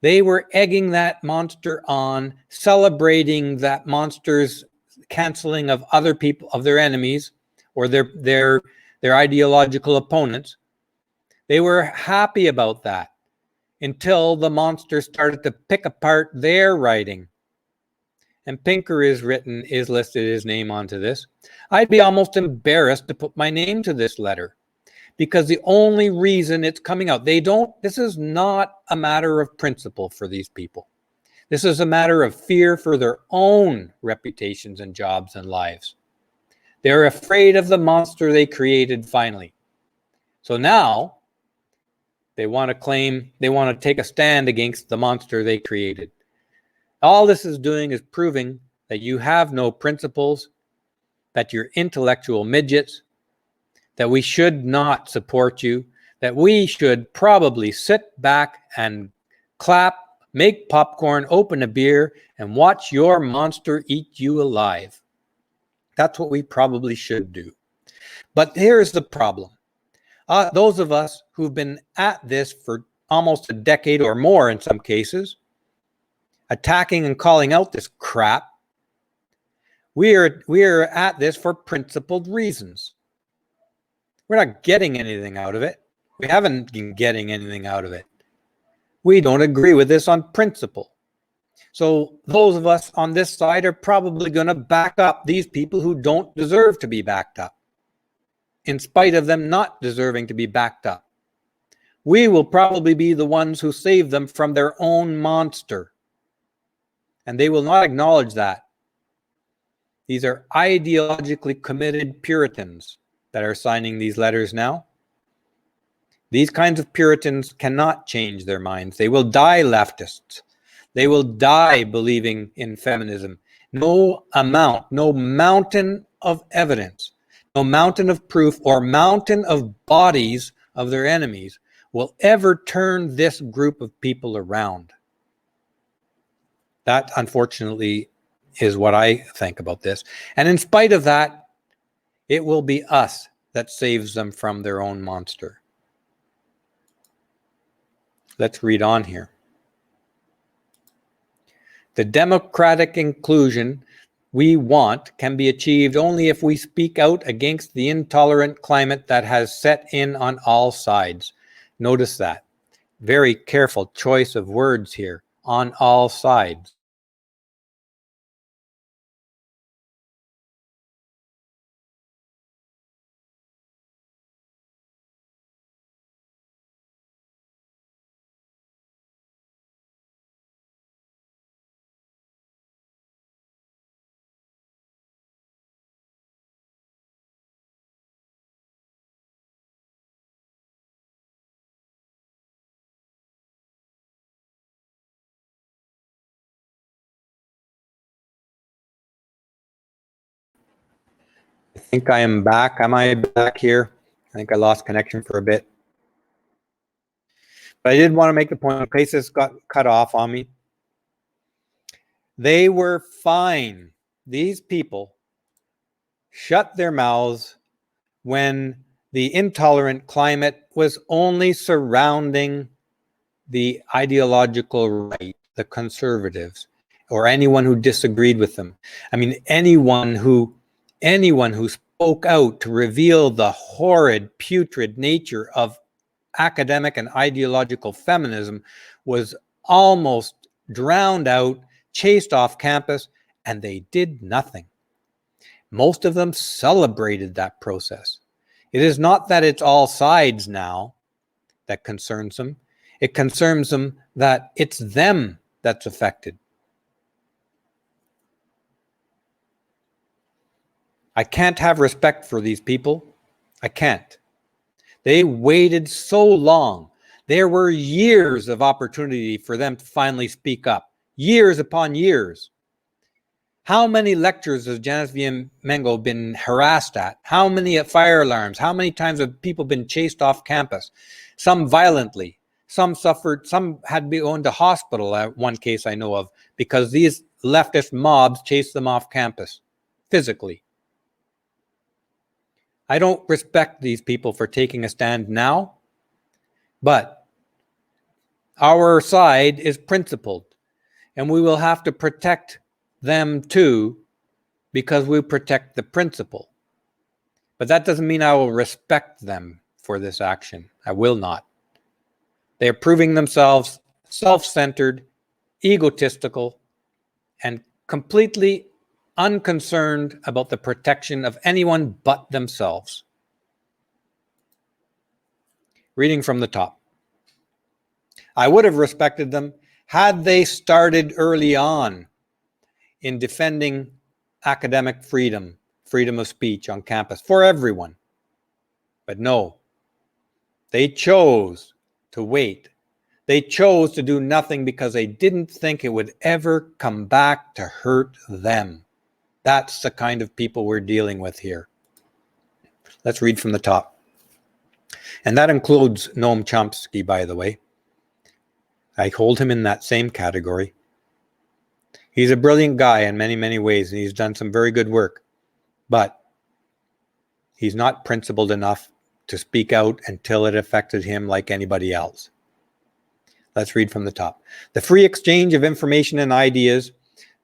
They were egging that monster on, celebrating that monster's canceling of other people, of their enemies or their ideological opponents. They were happy about that until the monster started to pick apart their writing. And Pinker is listed his name onto this. I'd be almost embarrassed to put my name to this letter, because the only reason it's coming out, this is not a matter of principle for these people. This is a matter of fear for their own reputations and jobs and lives. They're afraid of the monster they created finally. So now they want to take a stand against the monster they created. All this is doing is proving that you have no principles, that you're intellectual midgets, that we should not support you, that we should probably sit back and clap, make popcorn, open a beer, and watch your monster eat you alive. That's what we probably should do. But here's the problem. Those of us who've been at this for almost a decade or more in some cases, attacking and calling out this crap, we are at this for principled reasons. We're not getting anything out of it. We haven't been getting anything out of it. We don't agree with this on principle. So those of us on this side are probably going to back up these people who don't deserve to be backed up, in spite of them not deserving to be backed up. We will probably be the ones who save them from their own monster. And they will not acknowledge that. These are ideologically committed Puritans that are signing these letters now. These kinds of Puritans cannot change their minds. They will die leftists. They will die believing in feminism. No amount, no mountain of evidence, no mountain of proof or mountain of bodies of their enemies will ever turn this group of people around. That, unfortunately, is what I think about this. And in spite of that, it will be us that saves them from their own monster. Let's read on here. The democratic inclusion we want can be achieved only if we speak out against the intolerant climate that has set in on all sides. Notice that. Very careful choice of words here. On all sides. I think I am back. Am I back here? I think I lost connection for a bit. But I did want to make the point in case this got cut off on me. They were fine. These people shut their mouths when the intolerant climate was only surrounding the ideological right, the conservatives, or anyone who disagreed with them. I mean, anyone who spoke out to reveal the horrid, putrid nature of academic and ideological feminism was almost drowned out, chased off campus, and they did nothing. Most of them celebrated that process. It is not that it's all sides now that concerns them. It concerns them that it's them that's affected. I can't have respect for these people. I can't. They waited so long. There were years of opportunity for them to finally speak up. Years upon years. How many lectures has Janice Mengo been harassed at? How many fire alarms? How many times have people been chased off campus? Some violently. Some suffered. Some had to go into hospital. One case I know of because these leftist mobs chased them off campus physically. I don't respect these people for taking a stand now, but our side is principled, and we will have to protect them too because we protect the principle. But that doesn't mean I will respect them for this action. I will not. They are proving themselves self-centered, egotistical, and completely unconcerned about the protection of anyone but themselves. Reading from the top. I would have respected them had they started early on in defending academic freedom, freedom of speech on campus for everyone. But no, they chose to wait. They chose to do nothing because they didn't think it would ever come back to hurt them. That's the kind of people we're dealing with here. Let's read from the top. And that includes Noam Chomsky, by the way. I hold him in that same category. He's a brilliant guy in many, many ways, and he's done some very good work. But he's not principled enough to speak out until it affected him like anybody else. Let's read from the top. The free exchange of information and ideas,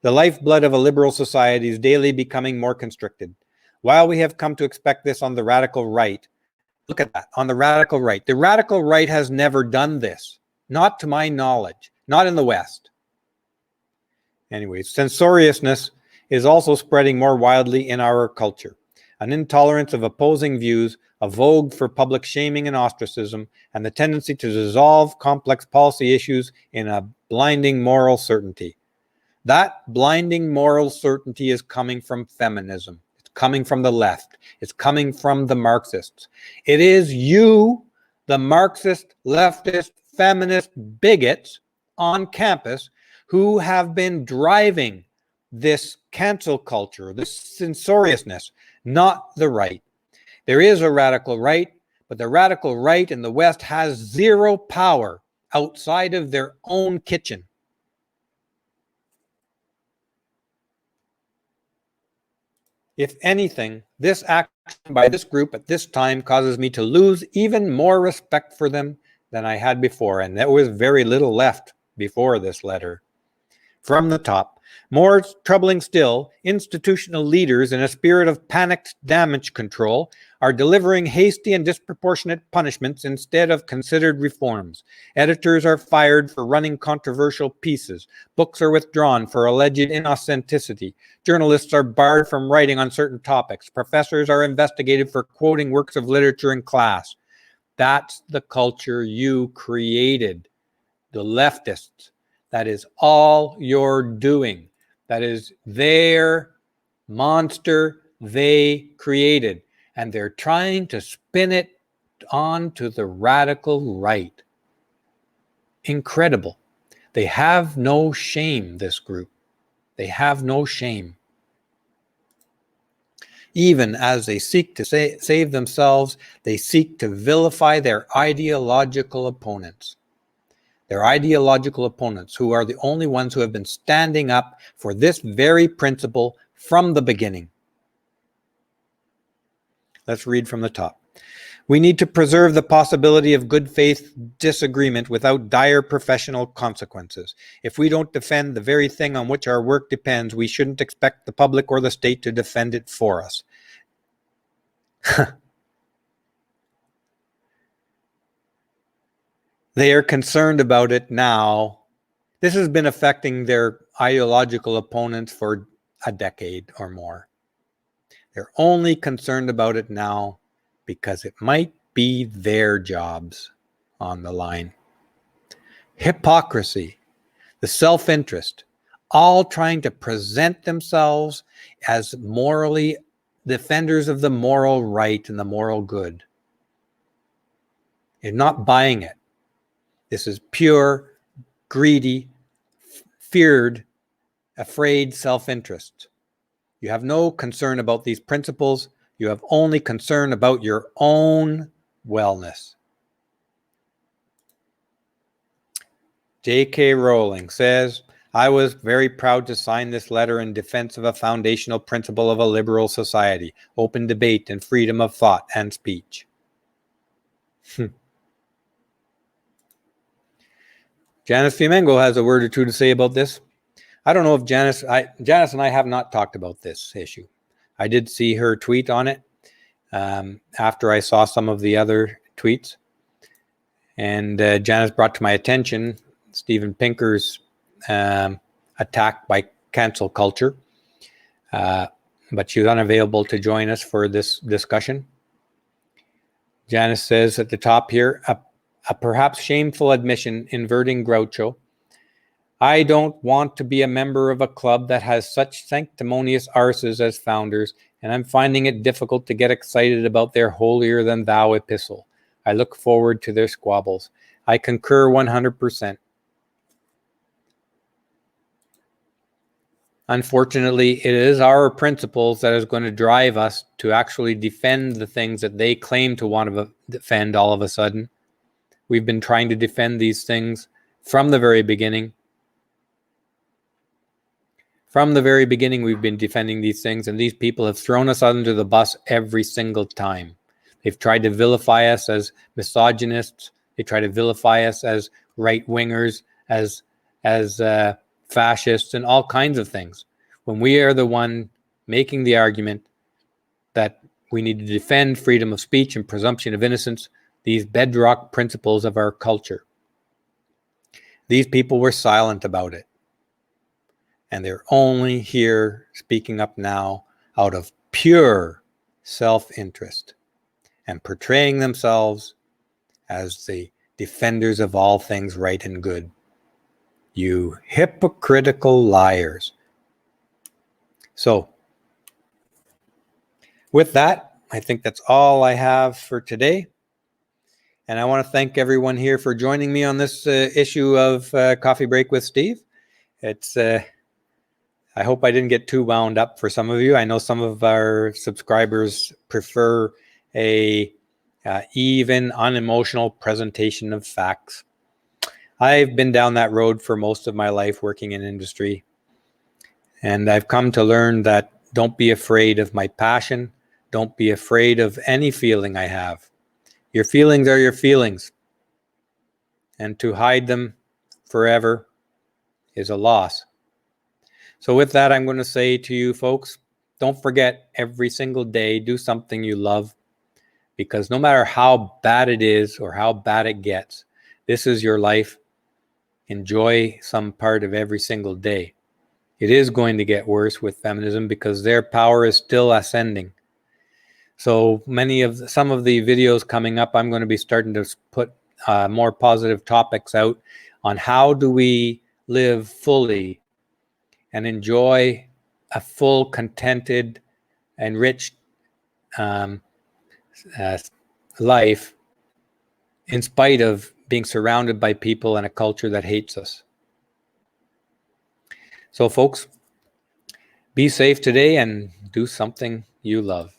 the lifeblood of a liberal society, is daily becoming more constricted. While we have come to expect this on the radical right, look at that, on the radical right. The radical right has never done this, not to my knowledge, not in the West. Anyways, censoriousness is also spreading more widely in our culture. An intolerance of opposing views, a vogue for public shaming and ostracism, and the tendency to dissolve complex policy issues in a blinding moral certainty. That blinding moral certainty is coming from feminism. It's coming from the left. It's coming from the Marxists. It is you, the Marxist, leftist, feminist bigots on campus who have been driving this cancel culture, this censoriousness, not the right. There is a radical right, but the radical right in the West has zero power outside of their own kitchen. If anything, this action by this group at this time causes me to lose even more respect for them than I had before, and there was very little left before this letter. From the top, more troubling still, institutional leaders in a spirit of panicked damage control are delivering hasty and disproportionate punishments instead of considered reforms. Editors are fired for running controversial pieces. Books are withdrawn for alleged inauthenticity. Journalists are barred from writing on certain topics. Professors are investigated for quoting works of literature in class. That's the culture you created, the leftists. That is all you're doing. That is their monster they created. And they're trying to spin it onto the radical right. Incredible. They have no shame, this group. They have no shame. Even as they seek to save themselves, they seek to vilify their ideological opponents. Their ideological opponents, who are the only ones who have been standing up for this very principle from the beginning. Let's read from the top. We need to preserve the possibility of good faith disagreement without dire professional consequences. If we don't defend the very thing on which our work depends, we shouldn't expect the public or the state to defend it for us. They are concerned about it now. This has been affecting their ideological opponents for a decade or more. They're only concerned about it now because it might be their jobs on the line. Hypocrisy, the self-interest, all trying to present themselves as morally defenders of the moral right and the moral good. You're not buying it. This is pure, greedy, feared, afraid self-interest. You have no concern about these principles. You have only concern about your own wellness. J.K. Rowling says, I was very proud to sign this letter in defense of a foundational principle of a liberal society, open debate and freedom of thought and speech. Janice Fiamengo has a word or two to say about this. I don't know if Janice and I have not talked about this issue. I did see her tweet on it after I saw some of the other tweets. And Janice brought to my attention Steven Pinker's attack by cancel culture. But she was unavailable to join us for this discussion. Janice says at the top here, a perhaps shameful admission inverting Groucho. I don't want to be a member of a club that has such sanctimonious arses as founders, and I'm finding it difficult to get excited about their holier-than-thou epistle. I look forward to their squabbles. I concur 100%. Unfortunately, it is our principles that is going to drive us to actually defend the things that they claim to want to defend all of a sudden. We've been trying to defend these things from the very beginning. From the very beginning, we've been defending these things, and these people have thrown us under the bus every single time. They've tried to vilify us as misogynists. They try to vilify us as right-wingers, as fascists, and all kinds of things. When we are the one making the argument that we need to defend freedom of speech and presumption of innocence, these bedrock principles of our culture. These people were silent about it. And they're only here speaking up now out of pure self-interest and portraying themselves as the defenders of all things right and good. You hypocritical liars. So, with that, I think that's all I have for today. And I want to thank everyone here for joining me on this issue of Coffee Break with Steve. It's I hope I didn't get too wound up for some of you. I know some of our subscribers prefer a even, unemotional presentation of facts. I've been down that road for most of my life working in industry. And I've come to learn that don't be afraid of my passion. Don't be afraid of any feeling I have. Your feelings are your feelings. And to hide them forever is a loss. So with that, I'm going to say to you folks, don't forget every single day, do something you love, because no matter how bad it is or how bad it gets, this is your life. Enjoy some part of every single day. It is going to get worse with feminism because their power is still ascending. So some of the videos coming up, I'm going to be starting to put more positive topics out on how do we live fully and enjoy a full, contented, enriched life in spite of being surrounded by people and a culture that hates us. So folks, be safe today and do something you love.